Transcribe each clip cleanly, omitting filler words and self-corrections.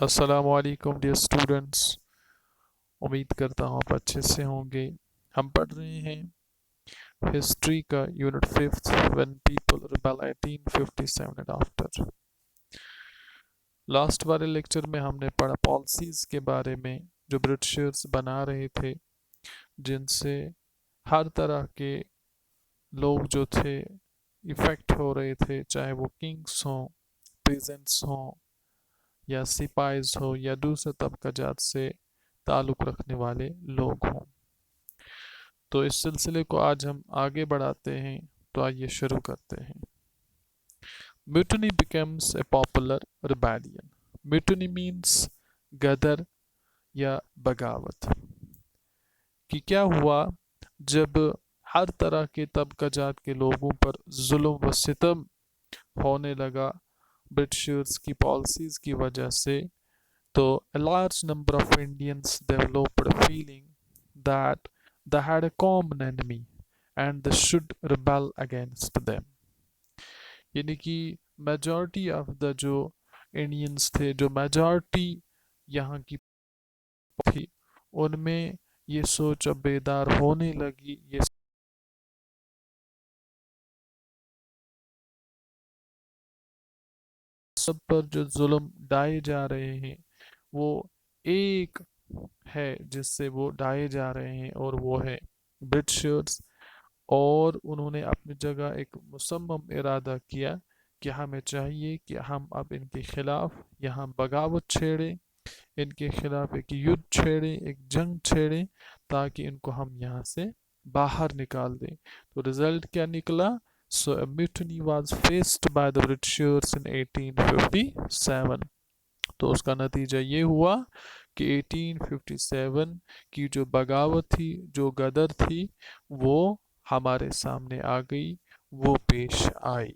अस्सलामुअलैकुम dear students. उम्मीद करता हूँ आप अच्छे से होंगे। हम पढ़ रहे हैं हिस्ट्री का unit 5th when people rebel 1857 and after. Last वाले लेक्चर में हमने पढ़ा पॉलिसीज़ के बारे में जो ब्रिटिशर्स बना रहे थे, जिनसे हर तरह के लोग जो थे इफ़ेक्ट हो रहे थे, चाहे वो किंग्स हों, प्रेजेंट्स हों या सिपाहीज हो या दूसरे तबका जात से ताल्लुक़ रखने वाले लोग हों। तो इस सिलसिले को आज हम आगे बढ़ाते हैं, तो आइए शुरू करते हैं। Mutiny becomes a popular rebellion. Mutiny means गदर या बगावत। कि क्या हुआ जब हर तरह के तबका जात के लोगों पर जुल्म व सितम होने लगा ब्रिटिशर्स की पॉलिसीज़ की वजह से, तो a large number of Indians developed a feeling that they had a common enemy and they should rebel against them। यानी कि मेजॉरिटी ऑफ द जो इंडियंस थे, जो मेजॉरिटी यहाँ की थी, उनमें ये सोच अब बेदार होने लगी। ये सब पर जो जुल्म ढाए जा रहे हैं वो एक है जिससे वो ढाए जा रहे हैं, और वो है ब्रिटिशर्स। और उन्होंने अपनी जगह एक मुसम्मम इरादा किया कि हमें चाहिए कि हम अब इनके खिलाफ यहाँ बगावत छेड़ें, इनके खिलाफ एक युद्ध छेड़ें, एक जंग छेड़ें, ताकि इनको हम यहाँ से बाहर निकाल दें। तो रिजल्ट क्या निकला? So a mutiny was faced by the Britishers in 1857। तो उसका नतीजा ये हुआ कि 1857 की जो बगावत थी, जो गदर थी, वो हमारे सामने आ गई, वो पेश आई।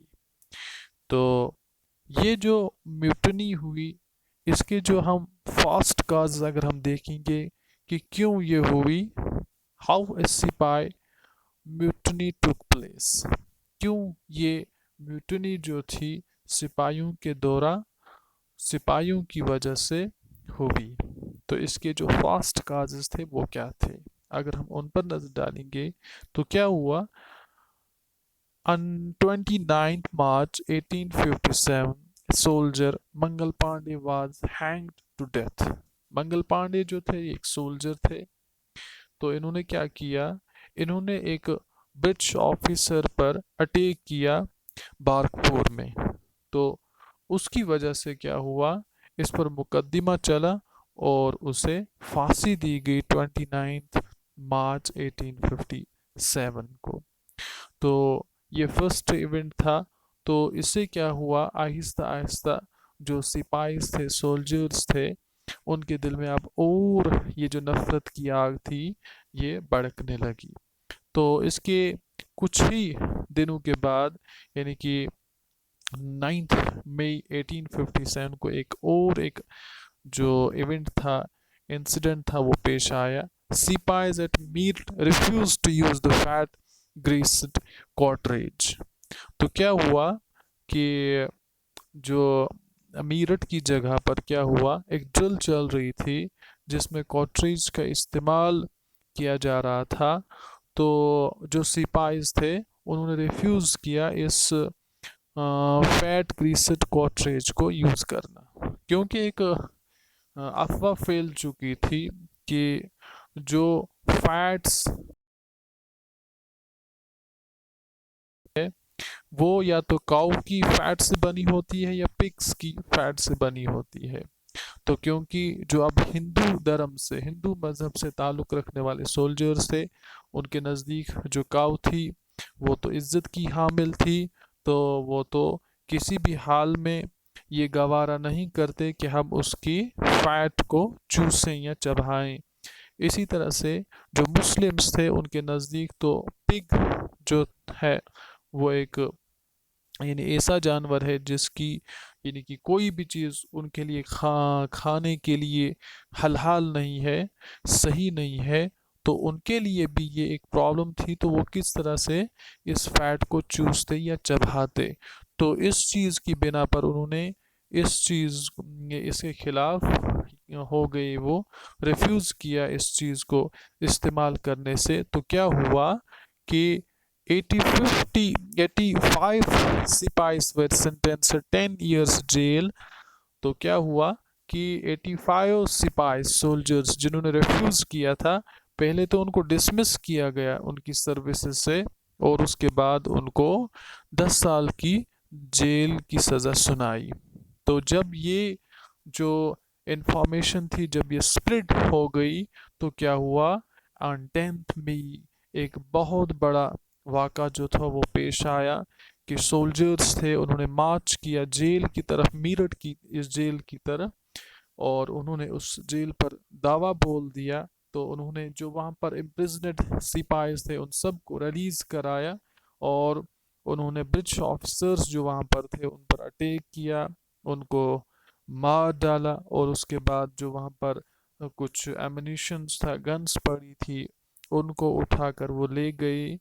तो ये जो म्यूटनी हुई, इसके जो हम फास्ट काज अगर हम देखेंगे कि क्यों ये हुई, हाउ ए सिपाही म्यूटनी टुक प्लेस, क्यों ये म्यूटनी जो थी सिपाहियों के दौरा, सिपाहियों की वजह से हुई। तो इसके जो फास्ट काजेस थे वो क्या थे, अगर हम उन पर नजर डालेंगे तो क्या हुआ। On 29th March 1857, soldier Mangal Pandey was hanged to death। Mangal Pandey जो थे एक सोल्जर थे। तो इन्होंने क्या किया, इन्होंने एक ब्रिटिश ऑफिसर पर अटैक किया बारकपुर में। तो उसकी वजह से क्या हुआ, इस पर मुकदमा चला और उसे फांसी दी गई 29 मार्च 1857 को। तो ये फर्स्ट इवेंट था। तो इससे क्या हुआ, आहिस्ता आहिस्ता जो सिपाही थे, सोल्जर्स थे, उनके दिल में अब और ये जो नफरत की आग थी ये भड़कने लगी। तो इसके कुछ ही दिनों के बाद, यानी कि 9 मई 1857 को एक जो इवेंट था, इंसिडेंट था, वो पेश आया। Sipahis ate meat refuse to use the fat greased cartridge. तो क्या हुआ कि जो मीरठ की जगह पर क्या हुआ, एक ड्रिल चल रही थी जिसमें कॉटरेज का इस्तेमाल किया जा रहा था। तो जो सिपाहीज थे उन्होंने रिफ्यूज़ किया इस फैट ग्रीसेड कॉटरेज को यूज़ करना, क्योंकि एक अफवाह फैल चुकी थी कि जो फैट्स है वो या तो काऊ की फैट से बनी होती है या पिग्स की फैट से बनी होती है। तो क्योंकि जो अब हिंदू धर्म से, हिंदू मज़हब से ताल्लुक़ रखने वाले सोल्जर्स थे, उनके नज़दीक जो काऊ थी वो तो इज़्ज़त की हामिल थी। तो वो तो किसी भी हाल में ये गवारा नहीं करते कि हम उसकी फैट को चूसें या चबाएं। इसी तरह से जो मुस्लिम्स थे उनके नज़दीक तो पिग जो है वो एक यानी ऐसा जानवर है जिसकी यानी कि कोई भी चीज़ उनके लिए खाने के लिए हलाल नहीं है, सही नहीं है। तो उनके लिए भी ये एक प्रॉब्लम थी। तो वो किस तरह से इस फैट को चूसते या चबाते। तो इस चीज़ की बिना पर उन्होंने इस चीज़ इसके खिलाफ हो गई, वो रिफ्यूज़ किया इस चीज़ को इस्तेमाल करने से। तो क्या हुआ कि 85 सिपाहीज वर सेंटेंस्ड 10 years जेल। तो क्या हुआ कि 85 सिपाही सोल्जर्स जिन्होंने रिफ्यूज़ किया था, पहले तो उनको डिसमिस किया गया उनकी सर्विसेज से, और उसके बाद उनको 10 साल की जेल की सज़ा सुनाई। तो जब ये जो इंफॉर्मेशन थी, जब ये स्प्रेड हो गई, तो क्या हुआ, ऑन 10th मई एक बहुत बड़ा वाक़ा जो था वो पेश आया कि सोल्जर्स थे, उन्होंने मार्च किया जेल की तरफ, मीरठ की इस जेल की तरफ, और उन्होंने उस जेल पर दावा बोल दिया। तो उन्होंने जो वहाँ पर इम्प्रिजनेड सिपाही थे उन सब को रिलीज़ कराया, और उन्होंने ब्रिटिश ऑफिसर्स जो वहाँ पर थे उन पर अटैक किया, उनको मार डाला, और उसके बाद जो वहाँ पर कुछ एमिनिशंस था, गन्स पड़ी थी, उनको उठाकर वो ले गए,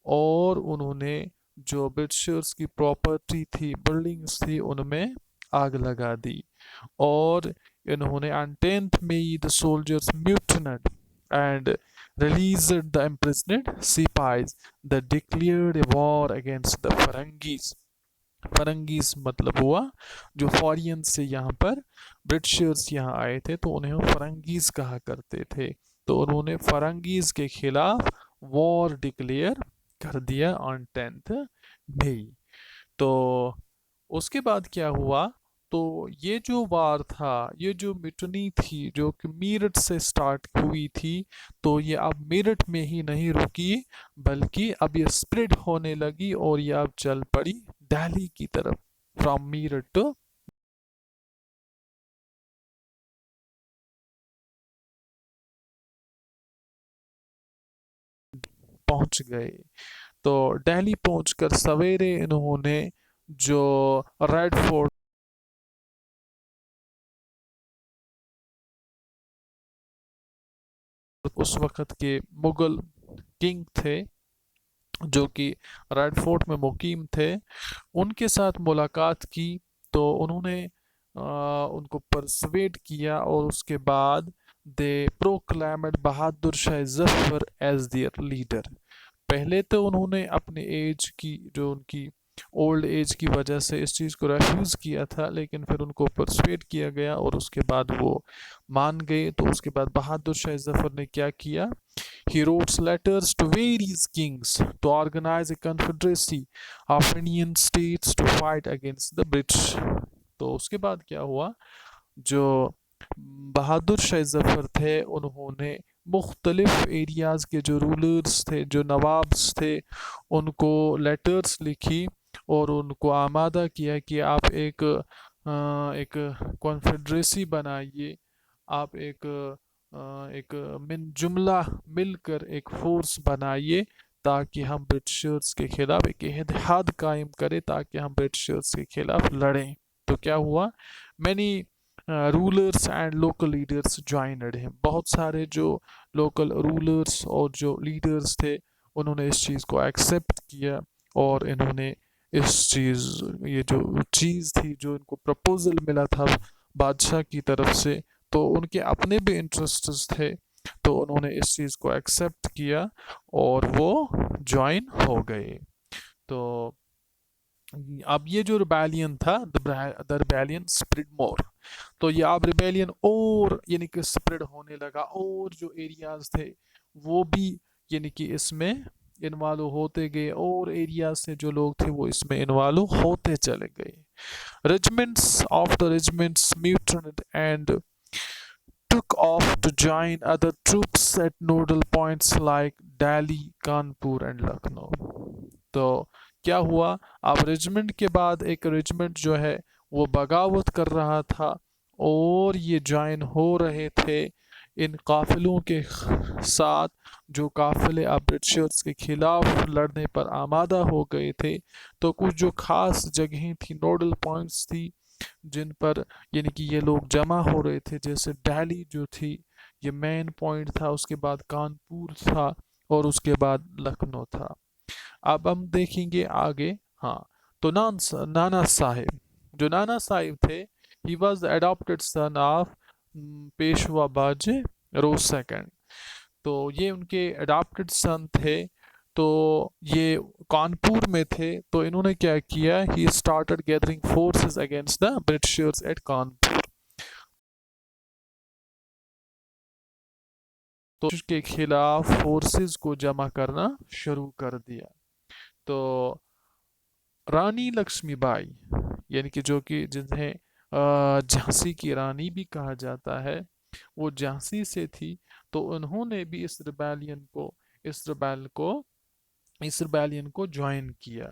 और उन्होंने जो ब्रिटिशर्स की प्रॉपर्टी थी, बिल्डिंग्स थी, उनमें आग लगा दी। और इन्होंने on 10th May the soldiers mutinied and released the imprisoned सिपाहीज that declared a war against the फरंगीज। फरंगीज मतलब हुआ जो फॉरियन से यहाँ पर ब्रिटिशर्स यहाँ आए थे, तो उन्हें फरंगीज कहा करते थे। तो उन्होंने फरंगीज के खिलाफ वॉर डिक्लेयर कर दिया ऑन 10th मई। तो उसके बाद क्या हुआ, तो ये जो वार था, ये जो मिटनी थी जो कि मेरठ से स्टार्ट हुई थी, तो ये अब मेरठ में ही नहीं रुकी, बल्कि अब ये स्प्रेड होने लगी, और ये अब चल पड़ी दिल्ली की तरफ, फ्रॉम मेरठ टू पहुंच गए। तो दिल्ली पहुंचकर सवेरे इन्होंने जो रेड फोर्ट, उस वक्त के मुगल किंग थे जो कि रेड फोर्ट में मुकीम थे, उनके साथ मुलाकात की। तो उन्होंने उनको परसुएड किया, और उसके बाद they proclaimed Bahadur Shah Zafar as their leader. पहले तो उन्होंने अपने एज की, जो उनकी ओल्ड एज की वजह से इस चीज़ को रेफ्यूज़ किया था, लेकिन फिर उनको परसुएड किया गया, और उसके बाद वो मान गए। तो उसके बाद बहादुर शाह जफर ने क्या किया, he wrote letters to various kings to organize a confederacy of Indian states to fight against the British। तो उसके बाद क्या हुआ, जो बहादुर शाह जफर थे, उन्होंने मुख्तलिफ एरियाज़ के जो रूलर्स थे, जो नवाब्स थे, उनको लेटर्स लिखी, और उनको आमादा किया कि आप एक कॉन्फेडरेसी बनाइए, आप एक मिन जुमला मिलकर एक फोर्स बनाइए, ताकि हम ब्रिटिशर्स के खिलाफ एक इत्तेहाद कायम करें, ताकि हम ब्रिटिशर्स के खिलाफ लड़ें। तो क्या हुआ, many rulers and local leaders joined him. बहुत सारे जो लोकल रूलर्स और जो लीडर्स थे, उन्होंने इस चीज़ को एक्सेप्ट किया, और इन्होंने इस चीज़, ये जो चीज़ थी, जो इनको प्रपोजल मिला था बादशाह की तरफ से, तो उनके अपने भी इंटरेस्ट्स थे, तो उन्होंने इस चीज़ को एक्सेप्ट किया, और वो ज्वाइन हो गए। तो अब ये जो रिबेलियन था, द रिबेलियन स्प्रेड मोर। तो ये अब रिबेलियन और यानी कि स्प्रेड होने लगा, और जो एरियाज थे वो भी यानी कि इसमें इन्वॉल्व होते गए, और एरिया से जो लोग थे वो इसमें इन्वॉल्व होते चले गए। Regiments of the regiments muted and took off to join other troops at nodal points like Delhi, Kanpur and Lucknow. तो क्या हुआ, अब रेजिमेंट के बाद एक रेजिमेंट जो है वो बगावत कर रहा था, और ये ज्वाइन हो रहे थे इन काफिलों के साथ, जो काफिले अब ब्रिटिशर्स के खिलाफ लड़ने पर आमादा हो गए थे। तो कुछ जो खास जगहें थी, नोडल पॉइंट्स थी, जिन पर यानी कि ये लोग जमा हो रहे थे, जैसे दिल्ली जो थी ये मेन पॉइंट था, उसके बाद कानपुर था, और उसके बाद लखनऊ था। अब हम देखेंगे आगे। हाँ, तो नाना साहिब, जो नाना साहिब थे, he was the adopted son of Peshwa बाजे रोज सेकंड। तो ये उनके अडॉप्टेड सन थे। तो ये कानपुर में थे। तो इन्होंने क्या किया, he started gathering forces against the Britishers at Kanpur. तो के खिलाफ फोर्सेस को जमा करना शुरू कर दिया। तो रानी लक्ष्मीबाई, यानी कि जो कि जिन्हें झांसी की रानी भी कहा जाता है, वो झांसी से थी। तो उन्होंने भी इस रिबेलियन को ज्वाइन किया।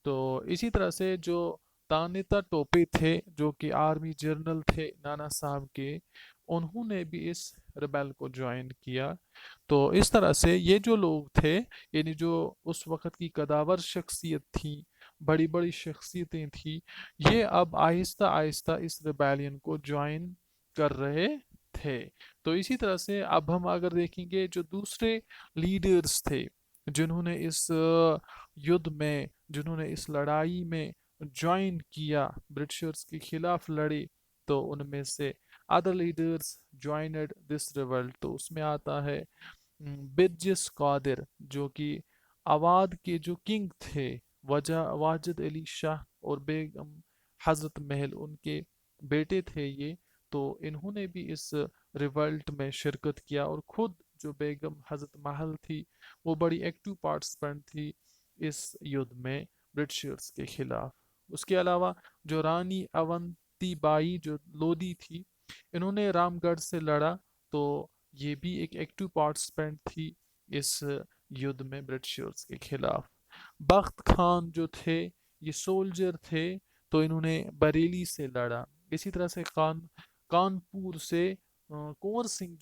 तो इसी तरह से जो तानिता टोपे थे, जो कि आर्मी जनरल थे नाना साहब के, उन्होंने भी इस रिबेल को ज्वाइन किया। तो इस तरह से ये जो लोग थे, यानी जो उस वक़्त की कदावर शख्सियत थी, बड़ी बड़ी शख्सियतें थी, ये अब आहिस्ता आहिस्ता इस रिबेलियन को ज्वाइन कर रहे थे। तो इसी तरह से अब हम अगर देखेंगे, जो दूसरे लीडर्स थे जिन्होंने इस युद्ध में, जिन्होंने इस लड़ाई में ज्वाइन किया, ब्रिटिशर्स के खिलाफ लड़े, तो उनमें से अदर लीडर्स ज्वाइनड दिस रिवल्ट। तो उसमें आता है बिरजिस कादिर, जो कि अवाध के जो किंग थे, वजह वाजिद अली शाह और बेगम हजरत महल, उनके बेटे थे ये। तो इन्होंने भी इस रिवल्ट में शिरकत किया, और ख़ुद जो बेगम हजरत महल थी, वो बड़ी एक्टिव पार्टिसिपेंट थी इस युद्ध में ब्रिटिशर्स के खिलाफ। उसके अलावा जो रानी अवंती बाई जो लोधी थी, इन्होंने रामगढ़ से लड़ा। तो ये भी एक एक्टिव पार्टिसिपेंट थी इस युद्ध में ब्रिटिशर्स के खिलाफ। बख्त खान जो थे, ये सोल्जर थे। तो इन्होंने बरेली से लड़ा। इसी तरह से कानपुर से कुंवर सिंह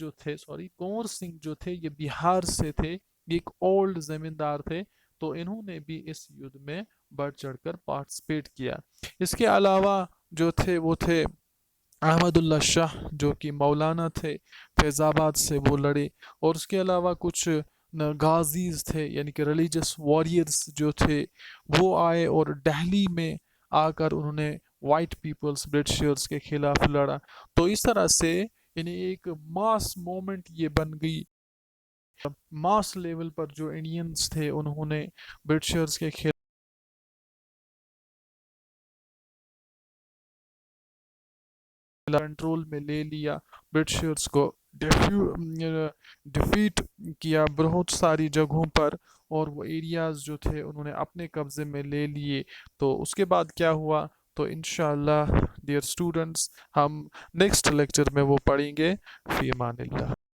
जो थे, ये बिहार से थे, ये एक ओल्ड जमींदार थे। तो इन्होंने भी इस युद्ध में बढ़ चढ़कर पार्टिसिपेट किया। इसके अलावा जो थे वो थे अहमदुल्ला शाह, जो कि मौलाना थे, फैज़ाबाद से वो लड़े। और उसके अलावा कुछ गाजीज थे, यानी कि रिलीजियस वॉरियर्स जो थे, वो आए और दिल्ली में आकर उन्होंने वाइट पीपल्स ब्रिटिशर्स के खिलाफ लड़ा। तो इस तरह से यानी एक मास मोमेंट ये बन गई। मास लेवल पर जो इंडियंस थे, उन्होंने ब्रिटिशर्स के खिलाफ कंट्रोल में ले लिया, ब्रिटिशर्स को डिफीट किया बहुत सारी जगहों पर, और वो एरियाज जो थे उन्होंने अपने कब्ज़े में ले लिए। तो उसके बाद क्या हुआ, तो इंशाअल्लाह डियर स्टूडेंट्स, हम नेक्स्ट लेक्चर में वो पढ़ेंगे। फ़ी अमानिल्लाह।